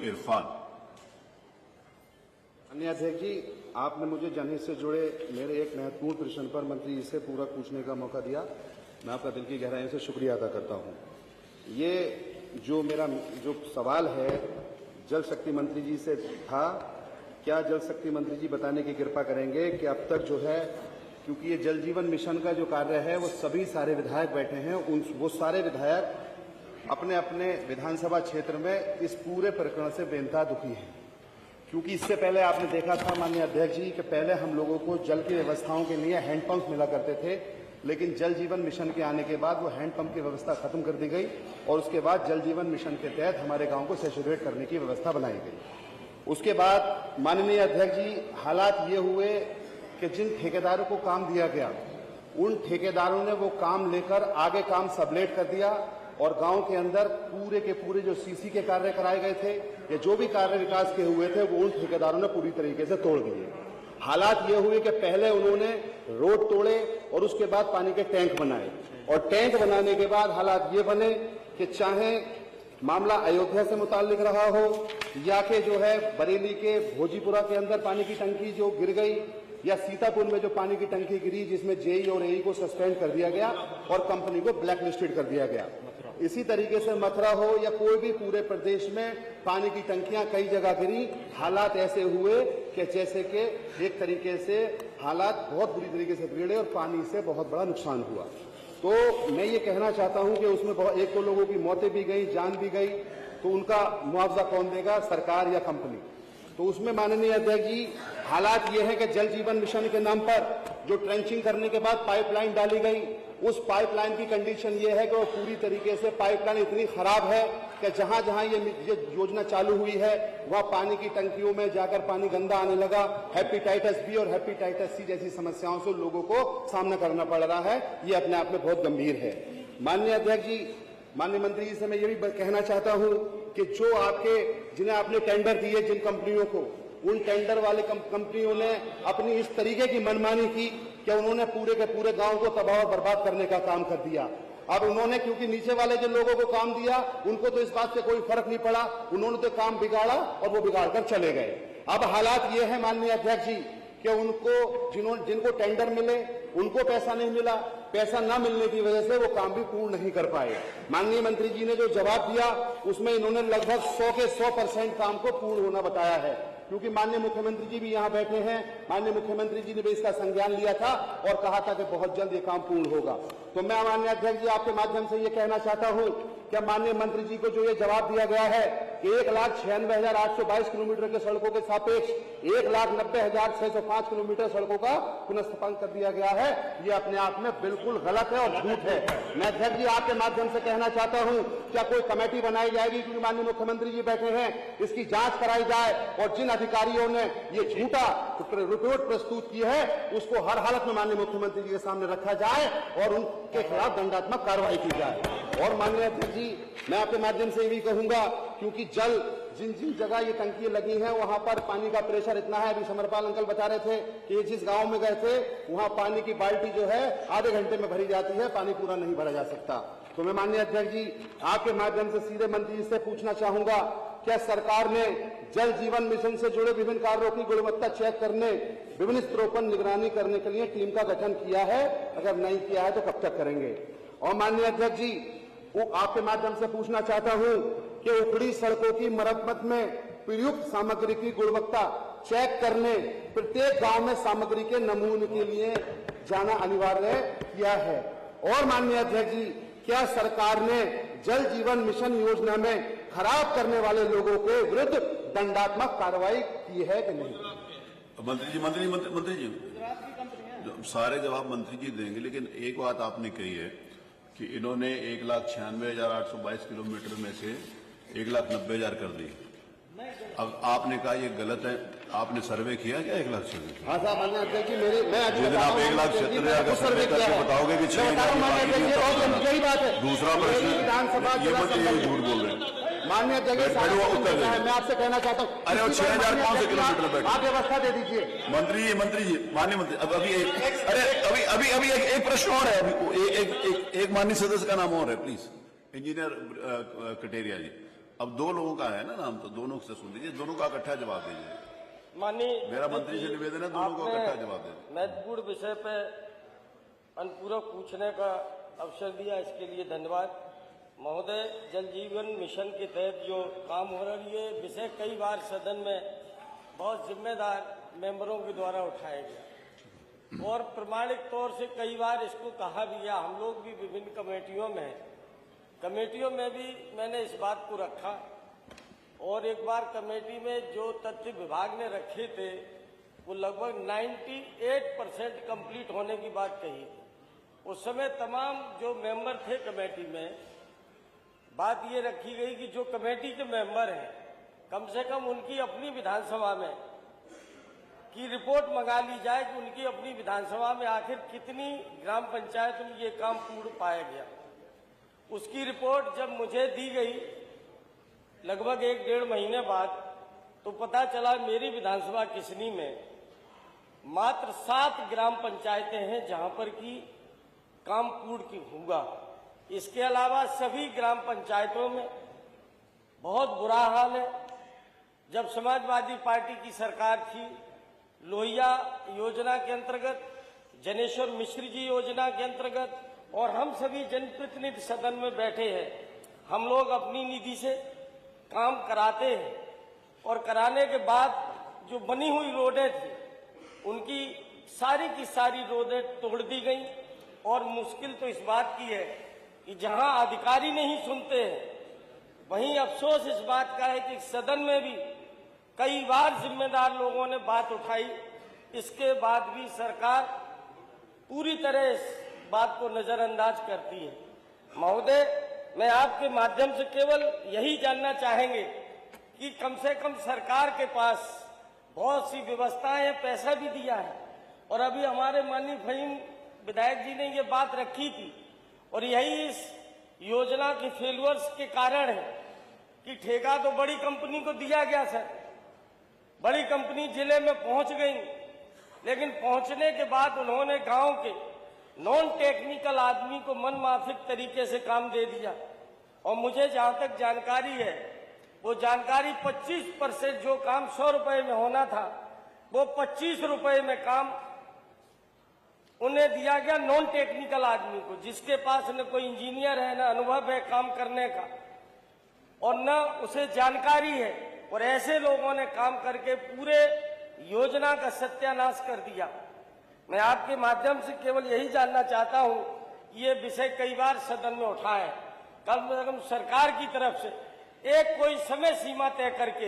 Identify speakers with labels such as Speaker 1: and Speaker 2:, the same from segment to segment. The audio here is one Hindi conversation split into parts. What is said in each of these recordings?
Speaker 1: इरफान।
Speaker 2: अन्य अध्यक्ष जी, आपने मुझे जनहित से जुड़े मेरे एक महत्वपूर्ण प्रश्न पर मंत्री जी से पूरा पूछने का मौका दिया। मैं आपका दिल की गहराई से शुक्रिया अदा करता हूं। ये जो मेरा जो सवाल है जल शक्ति मंत्री जी से था, क्या जल शक्ति मंत्री जी बताने की कृपा करेंगे कि अब तक जो है, क्योंकि ये जल जीवन मिशन का जो कार्य है वो सभी सारे विधायक बैठे हैं, वो सारे विधायक अपने अपने विधानसभा क्षेत्र में इस पूरे प्रकरण से बेनता दुखी हैं। क्योंकि इससे पहले आपने देखा था माननीय अध्यक्ष जी कि पहले हम लोगों को जल की व्यवस्थाओं के लिए हैंडपंप मिला करते थे, लेकिन जल जीवन मिशन के आने के बाद वो हैंडपंप की व्यवस्था खत्म कर दी गई और उसके बाद जल जीवन मिशन के तहत हमारे गांव को सैचुरेट करने की व्यवस्था बनाई गई। उसके बाद माननीय अध्यक्ष जी, हालात ये हुए कि जिन ठेकेदारों को काम दिया गया उन ठेकेदारों ने वो काम लेकर आगे काम सबलेट कर दिया और गांव के अंदर पूरे के पूरे जो सीसी के कार्य कराए गए थे या जो भी कार्य विकास के हुए थे वो उन ठेकेदारों ने पूरी तरीके से तोड़ दिए। हालात ये हुए कि पहले उन्होंने रोड तोड़े और उसके बाद पानी के टैंक बनाए और टैंक बनाने के बाद हालात ये बने कि चाहे मामला अयोध्या से मुताल्लिक रहा हो या कि जो है बरेली के भोजीपुरा के अंदर पानी की टंकी जो गिर गई या सीतापुर में जो पानी की टंकी गिरी जिसमें जेई और एई को सस्पेंड कर दिया गया और कंपनी को ब्लैक लिस्टेड कर दिया गया। इसी तरीके से मथुरा हो या कोई भी पूरे प्रदेश में पानी की टंकियां कई जगह गिरी। हालात ऐसे हुए कि जैसे कि एक तरीके से हालात बहुत बुरी तरीके से बिगड़े और पानी से बहुत बड़ा नुकसान हुआ। तो मैं ये कहना चाहता हूं कि उसमें बहुत एक दो लोगों की मौतें भी गई, जान भी गई, तो उनका मुआवजा कौन देगा, सरकार या कंपनी? तो उसमें माननीय अध्यक्ष जी, हालात ये है कि जल जीवन मिशन के नाम पर जो ट्रेंचिंग करने के बाद पाइपलाइन डाली गई, उस पाइपलाइन की कंडीशन ये है कि वो पूरी तरीके से पाइपलाइन इतनी खराब है कि जहां जहां ये योजना चालू हुई है वहां पानी की टंकियों में जाकर पानी गंदा आने लगा। हेपेटाइटिस बी और हेपेटाइटिस सी जैसी समस्याओं से लोगों को सामना करना पड़ रहा है। ये अपने आप में बहुत गंभीर है। माननीय अध्यक्ष जी, माननीय मंत्री जी से मैं ये भी कहना चाहता हूं कि जो आपके जिन्हें आपने टेंडर दिए जिन कंपनियों को, उन टेंडर वाले कंपनियों ने अपनी इस तरीके की मनमानी की कि उन्होंने पूरे के पूरे गांव को तबाह और बर्बाद करने का काम कर दिया। अब उन्होंने, क्योंकि नीचे वाले जो लोगों को काम दिया उनको तो इस बात से कोई फर्क नहीं पड़ा, उन्होंने तो काम बिगाड़ा और वो बिगाड़ कर चले गए। अब हालात ये है माननीय अध्यक्ष जी कि उनको जिनको टेंडर मिले उनको पैसा नहीं मिला, पैसा न मिलने की वजह से वो काम भी पूर्ण नहीं कर पाए। माननीय मंत्री जी ने जो जवाब दिया उसमें इन्होंने लगभग 100 के 100% काम को पूर्ण होना बताया है, क्योंकि माननीय मुख्यमंत्री जी भी यहाँ बैठे हैं। माननीय मुख्यमंत्री जी ने भी इसका संज्ञान लिया था और कहा था कि बहुत जल्द ये काम पूर्ण होगा। तो मैं माननीय अध्यक्ष जी आपके माध्यम से ये कहना चाहता हूँ कि माननीय मंत्री जी को जो ये जवाब दिया गया है कि 1,96,822 किलोमीटर के सड़कों के सापेक्ष 1,90,605 किलोमीटर सड़कों का पुनर्स्थापन कर दिया गया है, ये अपने आप में बिल्कुल गलत है और झूठ है। मैं अध्यक्ष जी आपके माध्यम से कहना चाहता हूं, क्या कोई कमेटी बनाई जाएगी, क्योंकि माननीय मुख्यमंत्री जी बैठे हैं, इसकी जांच कराई जाए और जिन अधिकारियों ने ये झूठा रिपोर्ट प्रस्तुत की है उसको हर हालत में माननीय मुख्यमंत्री जी के सामने रखा जाए और उनके खिलाफ दंडात्मक कार्रवाई की जाए। और माननीय अध्यक्ष जी, मैं आपके माध्यम से ये भी कहूंगा, क्योंकि जल जिन जिन जगह ये टंकियां लगी हैं वहां पर पानी का प्रेशर इतना है। अभी समरपाल अंकल बता रहे थे कि जिस गांव में गए थे वहां पानी की बाल्टी जो है आधे घंटे में भरी जाती है, पानी पूरा नहीं भरा जा सकता। तो मैं माननीय अध्यक्ष जी आपके माध्यम से सीधे मंत्री जी से पूछना चाहूंगा, क्या सरकार ने जल जीवन मिशन से जुड़े विभिन्न कार्यों की गुणवत्ता चेक करने, विभिन्न स्तरों पर निगरानी करने के लिए टीम का गठन किया है? अगर नहीं किया है तो कब तक करेंगे? और माननीय अध्यक्ष जी, वो आपके माध्यम से पूछना चाहता हूं कि उखड़ी सड़कों की मरम्मत में प्रयुक्त सामग्री की गुणवत्ता चेक करने प्रत्येक गांव में सामग्री के नमूने के लिए जाना अनिवार्य किया है? और माननीय अध्यक्ष जी, क्या सरकार ने जल जीवन मिशन योजना में खराब करने वाले लोगों के विरुद्ध दंडात्मक कार्रवाई की है कि नहीं?
Speaker 1: मंत्री जी सारे जवाब मंत्री जी देंगे, लेकिन एक बात आपने कही है कि इन्होंने 1,96,822 किलोमीटर में से 1,90,000 कर दी। अब आपने कहा ये गलत है, आपने सर्वे किया क्या 1,70,000?
Speaker 2: हाँ साहब, माननीय अध्यक्ष जी
Speaker 1: जिस आप 1,70,000 का सर्वे करके बताओगे कि 6,000
Speaker 2: बात है।
Speaker 1: दूसरा प्रश्न,
Speaker 2: विधानसभा
Speaker 1: ये झूठ बोल रहे हैं।
Speaker 2: माननीय अध्यक्ष मैं आपसे कहना चाहता हूँ,
Speaker 1: अरे 6,000 कौन से किलोमीटर बैठे?
Speaker 2: आप व्यवस्था दे दीजिए।
Speaker 1: मंत्री जी माननीय मंत्री, अभी एक प्रश्न और है। अभी एक माननीय सदस्य का नाम और है, प्लीज। इंजीनियर कटेरिया जी, अब दो लोगों का है ना नाम, तो दोनों से सुन लीजिए, दोनों का इकट्ठा जवाब दीजिए।
Speaker 3: माननीय
Speaker 1: मेरा मंत्री से निवेदन है, दोनों को इकट्ठा जवाब दें।
Speaker 3: महत्वपूर्ण विषय पे अनुपूरक पूछने का अवसर दिया, इसके लिए धन्यवाद। महोदय, जल जीवन मिशन के तहत जो काम हो रहा है, ये विषय कई बार सदन में बहुत जिम्मेदार मेंबरों के द्वारा उठाया गया और प्रमाणिक तौर से कई बार इसको कहा भी गया। हम लोग भी विभिन्न कमेटियों में हैं, कमेटियों में भी मैंने इस बात को रखा और एक बार कमेटी में जो तथ्य विभाग ने रखे थे वो लगभग 98% कंप्लीट होने की बात कही। उस समय तमाम जो मेंबर थे कमेटी में, बात ये रखी गई कि जो कमेटी के मेंबर हैं कम से कम उनकी अपनी विधानसभा में की रिपोर्ट मंगा ली जाए कि उनकी अपनी विधानसभा में आखिर कितनी ग्राम पंचायत में ये काम पूर्ण पाया गया। उसकी रिपोर्ट जब मुझे दी गई लगभग 1-1.5 महीने बाद, तो पता चला मेरी विधानसभा किसनी में मात्र 7 ग्राम पंचायतें हैं जहां पर की काम पूर्ण होगा। इसके अलावा सभी ग्राम पंचायतों में बहुत बुरा हाल है। जब समाजवादी पार्टी की सरकार थी, लोहिया योजना के अंतर्गत, जनेश्वर मिश्र जी योजना के अंतर्गत, और हम सभी जनप्रतिनिधि सदन में बैठे हैं, हम लोग अपनी निधि से काम कराते हैं और कराने के बाद जो बनी हुई रोडें थी उनकी सारी की सारी रोडें तोड़ दी गई। और मुश्किल तो इस बात की है कि जहां अधिकारी नहीं सुनते हैं, वहीं अफसोस इस बात का है कि सदन में भी कई बार जिम्मेदार लोगों ने बात उठाई, इसके बाद भी सरकार पूरी तरह इस बात को नजरअंदाज करती है। महोदय, मैं आपके माध्यम से केवल यही जानना चाहेंगे कि कम से कम सरकार के पास बहुत सी व्यवस्थाएं हैं, पैसा भी दिया है, और अभी हमारे माननीय फहीम विधायक जी ने ये बात रखी थी, और यही इस योजना के फेल्यूर्स के कारण है कि ठेका तो बड़ी कंपनी को दिया गया सर, बड़ी कंपनी जिले में पहुंच गई, लेकिन पहुंचने के बाद उन्होंने गांव के नॉन टेक्निकल आदमी को मनमाफिक तरीके से काम दे दिया। और मुझे जहां तक जानकारी है, वो जानकारी 25% जो काम 100 रुपए में होना था वो 25 रुपए में काम उन्हें दिया गया नॉन टेक्निकल आदमी को, जिसके पास न कोई इंजीनियर है, न अनुभव है काम करने का, और न उसे जानकारी है। और ऐसे लोगों ने काम करके पूरे योजना का सत्यानाश कर दिया। मैं आपके माध्यम से केवल यही जानना चाहता हूं, ये विषय कई बार सदन में उठा है, कम से कम सरकार की तरफ से एक कोई समय सीमा तय करके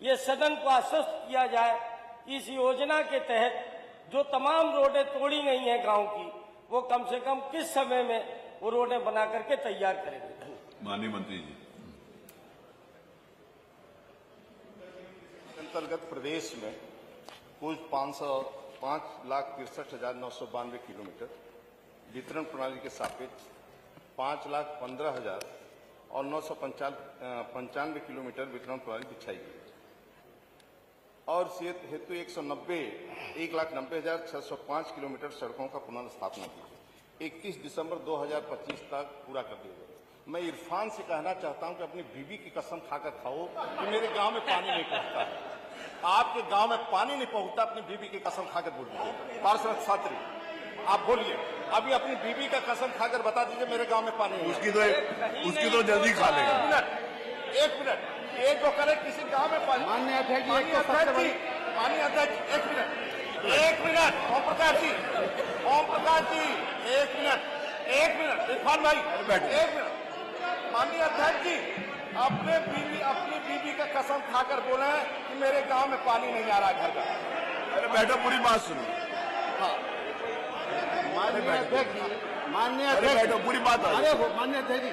Speaker 3: ये सदन को आश्वस्त किया जाए कि इस योजना के तहत जो तमाम रोडें तोड़ी गई हैं गांव की, वो कम से कम किस समय में वो रोडें बना करके तैयार करेंगे।
Speaker 1: माननीय मंत्री जी।
Speaker 4: अंतर्गत प्रदेश में कुल 5,63,992 किलोमीटर वितरण प्रणाली के सापेक्ष 5,15,000 और 995 किलोमीटर वितरण प्रणाली बिछाई गई और इस हेतु 1,90,605 किलोमीटर सड़कों का पुनर्स्थापना की। 21 दिसंबर 2025 तक पूरा कर दिया गया। मैं इरफान से कहना चाहता हूं कि अपनी बीबी की कसम खाकर खाओ कि मेरे गांव में पानी नहीं पहुंचता है। आपके गांव में पानी नहीं पहुंचता, अपनी बीबी की कसम खाकर बोलिए। पार्षद छात्री, आप बोलिए, अभी अपनी बीबी का कसम खाकर बता दीजिए मेरे गांव में पानी नहीं।
Speaker 1: उसकी तो जल्दी खा लेगा।
Speaker 4: एक मिनट, एक तो करे किसी गांव में पानी। माननीय अध्यक्ष जी, माननीय अध्यक्ष, एक मिनट, ओम प्रकाश जी, एक मिनट, इरफान भाई, एक मिनट। माननीय अध्यक्ष जी, अपनी बीबी का कसम खाकर बोले कि मेरे गांव में पानी नहीं आ रहा घर का।
Speaker 1: अरे बैठो, पूरी बात सुनो।
Speaker 4: हाँ, माननीय अध्यक्ष जी,
Speaker 1: बैठो, पूरी बात
Speaker 4: माननीय अध्यक्ष जी,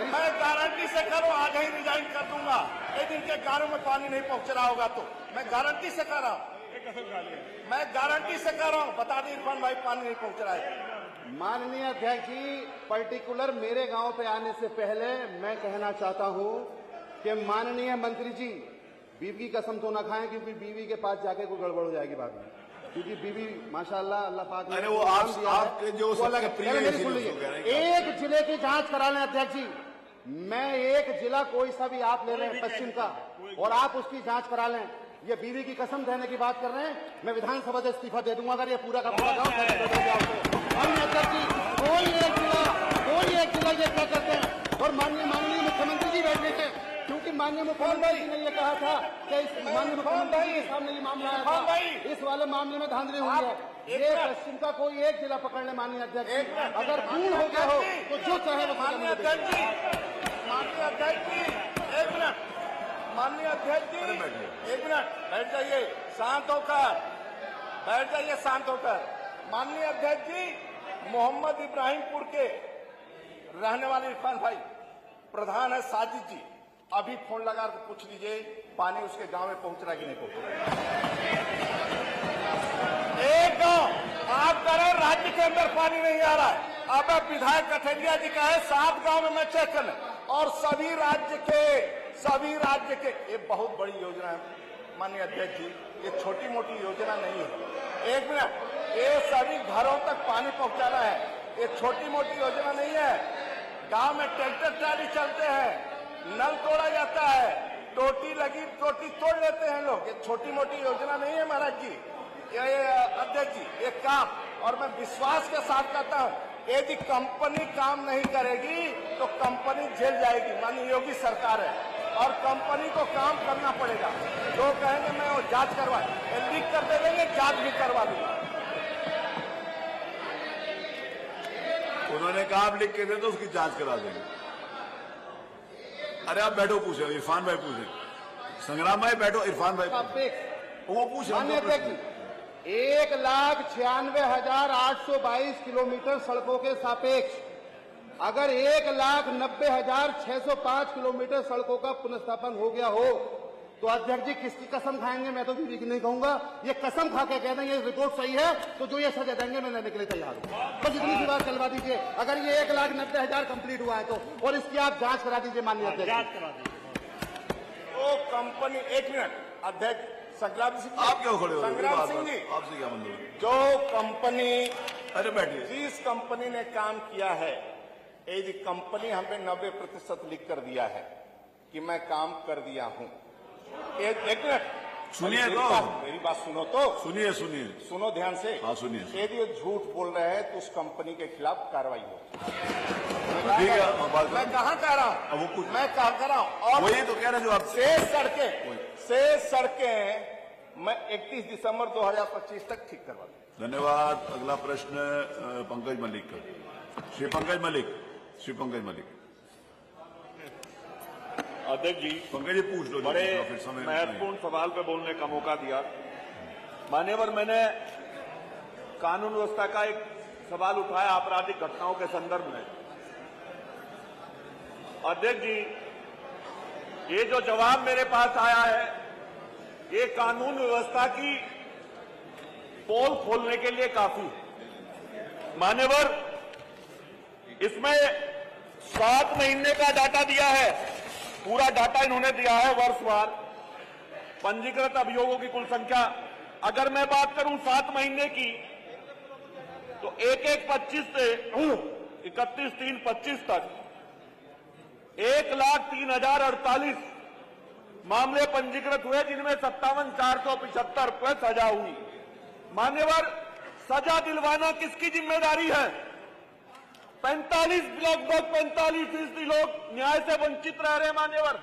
Speaker 4: मैं गारंटी से करूं, आज ही रिजाइन कर दूंगा। एक दिन के गांव में पानी नहीं पहुंच रहा होगा तो मैं गारंटी से कर रहा हूं, बता दें इरफान भाई, पानी नहीं पहुंच रहा है।
Speaker 2: माननीय अध्यक्ष जी, पर्टिकुलर मेरे गांव पे आने से पहले मैं कहना चाहता हूं कि माननीय मंत्री जी बीवी की कसम तो ना खाएं, क्योंकि बीवी के पास जाके कोई गड़बड़ हो जाएगी बाद में। क्योंकि बीवी माशाल्लाह अल्लाह पाक ने
Speaker 1: अरे वो
Speaker 2: नाम दिया है,
Speaker 1: आपके जो
Speaker 2: वो अलग है।
Speaker 1: सबसे प्रिय
Speaker 2: पहले मेरी
Speaker 1: है,
Speaker 2: सुन
Speaker 1: इसलिए
Speaker 2: लीजिए।
Speaker 1: उसको कह रहे हैं
Speaker 2: एक जिले की जांच करा लें अध्यक्ष जी, मैं एक जिला कोई सा भी आप ले लें पश्चिम का और आप उसकी जांच करा लें, ये बीवी की कसम देने की बात कर रहे हैं, मैं विधानसभा से इस्तीफा दे दूंगा अगर ये पूरा का पूरा गाँव माननीय अध्यक्ष जी कोई एक जिला ये क्या करते हैं। और माननीय मुख्यमंत्री जी बैठे हैं, क्योंकि माननीय मुख्यमंत्री जी ने ये कहा था कि इस माननीय मुख्यमंत्री के सामने ये मामला आया था, इस वाले मामले में धांधली हुई है। ये पश्चिम का कोई एक जिला पकड़ ले माननीय अध्यक्ष जी, अगर पूर्ण हो गया हो तो जो चाहे वो
Speaker 4: माननीय अध्यक्ष जी, माननीय अध्यक्ष जी, एक मिनट, माननीय अध्यक्ष जी, एक मिनट बैठ जाइए, शांत होकर बैठ जाइए, शांत होकर। माननीय अध्यक्ष जी, मोहम्मद इब्राहिमपुर के रहने वाले इरफान भाई प्रधान है साजिद जी, अभी फोन लगा कर पूछ लीजिए पानी उसके गांव में पहुंच रहा है कि नहीं पहुंच रहा। एक गांव आप कह रहे राज्य के अंदर पानी नहीं आ रहा है, अब विधायक कठेरिया जी का है 7 गांव में मैं चेक करना, और सभी राज्य के ये बहुत बड़ी योजना है माननीय अध्यक्ष जी, ये छोटी मोटी योजना नहीं है। एक मिनट, ये सभी घरों तक पानी पहुंचाना है, ये छोटी मोटी योजना नहीं है। गांव में ट्रैक्टर ट्राली चलते हैं, नल तोड़ा जाता है, टोटी लगी टोटी तोड़ लेते हैं लोग, ये छोटी मोटी योजना नहीं है महाराज जी, ये अध्यक्ष जी, ये काम, और मैं विश्वास के साथ कहता हूँ यदि कंपनी काम नहीं करेगी तो कंपनी झेल जाएगी। माननीय योगी सरकार है और कंपनी को काम करना पड़ेगा, जो कहेंगे मैं वो जांच करवा लीक कर दे देंगे, जांच भी करवा दूंगा।
Speaker 1: उन्होंने कहा आप लिख के दे तो उसकी जांच करा देंगे। अरे आप बैठो, पूछे इरफान भाई पूछे, संग्राम भाई बैठो, इरफान भाई वो पूछ
Speaker 2: माननीय अध्यक्ष जी, 1,96,822 किलोमीटर सड़कों के सापेक्ष अगर 1,90,605 किलोमीटर सड़कों का पुनर्स्थापन हो गया हो तो अध्यक्ष जी किसकी कसम खाएंगे? मैं तो बीवी की नहीं कहूंगा, ये कसम खा के कह दें ये रिपोर्ट सही है तो जो ये सजा देंगे मैं लेने के लिए तैयार हूं। बस इतनी सी बात चलवा दीजिए, अगर ये 1,90,000 कंप्लीट हुआ है तो, और इसकी आप जांच करा दीजिए माननीय अध्यक्ष।
Speaker 4: वो कंपनी, एक मिनट अध्यक्ष संग्राम सिंह,
Speaker 1: आप क्यों खड़े हो?
Speaker 4: संग्राम सिंह जी,
Speaker 1: आपसे क्या मतलब है?
Speaker 4: जो कंपनी,
Speaker 1: अरे बैठिए,
Speaker 4: जिस कंपनी ने काम किया है, यदि कंपनी हमें 90% लिख कर दिया है कि मैं काम कर दिया हूं, एक मिनट
Speaker 1: सुनिए तो,
Speaker 4: मेरी बात सुनो तो,
Speaker 1: सुनिए
Speaker 4: सुनो ध्यान से।
Speaker 1: हाँ सुनिए।
Speaker 4: यदि वो झूठ बोल रहे हैं तो उस कंपनी के खिलाफ कार्रवाई हो।
Speaker 1: ठीक है,
Speaker 4: मैं कहाँ कह रहा
Speaker 1: अब वो
Speaker 4: हूँ,
Speaker 1: कुछ
Speaker 4: मैं कहाँ कह रहा हूँ, और
Speaker 1: वही तो कह रहे जो आप
Speaker 4: से सड़कें मैं 31 दिसंबर 2025 तक ठीक करवा दूँ।
Speaker 1: धन्यवाद। अगला प्रश्न पंकज मलिक का, श्री पंकज मलिक।
Speaker 5: अध्यक्ष जी,
Speaker 1: पंकज जी पूछ लो,
Speaker 5: बड़े
Speaker 1: फिर समय
Speaker 5: महत्वपूर्ण सवाल पे बोलने का मौका दिया। मान्यवर, मैंने कानून व्यवस्था का एक सवाल उठाया आपराधिक घटनाओं के संदर्भ में। अध्यक्ष जी, ये जो जवाब मेरे पास आया है ये कानून व्यवस्था की पोल खोलने के लिए काफी है। मान्यवर, इसमें 7 महीने का डाटा दिया है, पूरा डाटा इन्होंने दिया है वर्षवार, पंजीकृत अभियोगों की कुल संख्या। अगर मैं बात करूं 7 महीने की तो 1/1/25 से 31/3/25 तक 1,03,048 मामले पंजीकृत हुए, जिनमें 57,475 प्लस सजा हुई। मान्यवर, सजा दिलवाना किसकी जिम्मेदारी है? 45 लगभग 45% लोग न्याय से वंचित रह रहे हैं। मान्यवर,